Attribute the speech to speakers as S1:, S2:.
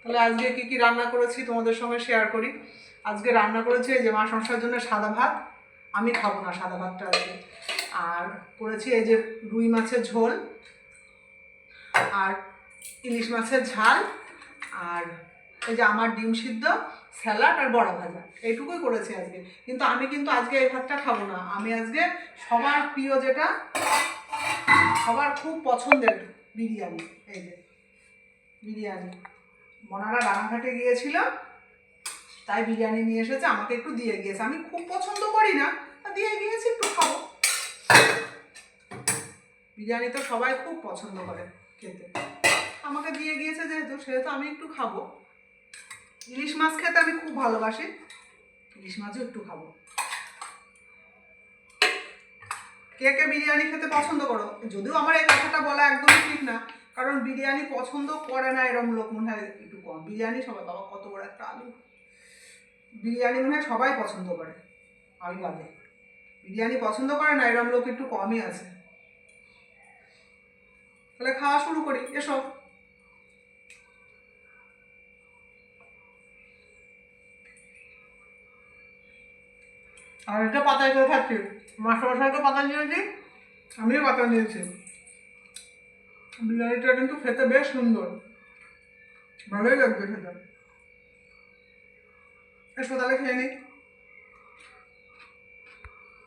S1: তাহলে আজকে কি কি রান্না করেছি তোমাদের সঙ্গে শেয়ার করি। আজকে রান্না করেছি এই যে মা সংসার জন্য সাদা ভাত, আমি খাবো না সাদা ভাতটা আজকে। আর করেছি এই যে রুই মাছের ঝোল, আর ইলিশ মাছের ঝাল, আর এই যে আমার ডিম সিদ্ধ, স্যালাড আর বড়া ভাজা, এইটুকুই করেছি আজকে। কিন্তু আমি আজকে এই ভাতটা খাবো না। আমি আজকে সবার প্রিয়, যেটা সবার খুব পছন্দের, বিরিয়ানি। এই যে বিরিয়ানি, মনারা রানাঘাটে গিয়েছিল, তাই বিরিয়ানি নিয়ে এসেছে, আমাকে একটু দিয়ে গিয়েছে। আমি খুব পছন্দ করি না, দিয়ে গিয়েছি, একটু খাবো। বিরিয়ানি তো সবাই খুব পছন্দ করে খেতে, আমাকে দিয়ে গিয়েছে যেহেতু, সেহেতু আমি একটু খাবো। ইলিশ মাছ খেতে আমি খুব ভালোবাসি, ইলিশ মাছও একটু খাবো। কে কে বিরিয়ানি খেতে পছন্দ করো? যদিও আমার এই কথাটা বলা একদমই ঠিক না, কারণ বিরিয়ানি পছন্দ করে না এরম লোক মনে হয় একটু কম। বিরিয়ানি সবাই, বাবা কত বড় একটা আলু, বিরিয়ানি মনে হয় সবাই পছন্দ করে, আমি বাদে। বিরিয়ানি পছন্দ করে না এরম লোক একটু কমই আছে। তাহলে খাওয়া শুরু করি, এসো। আর এটা পাতায় করে খাচ্ছি, মাস্টারমশাইকে পাতা নিয়েছি, আমিও পাতা নিয়েছি। বিরিয়ানিটা কিন্তু খেতে বেশ সুন্দর, ভালোই লাগবে খেতে। এসো তাহলে খেয়ে নিই।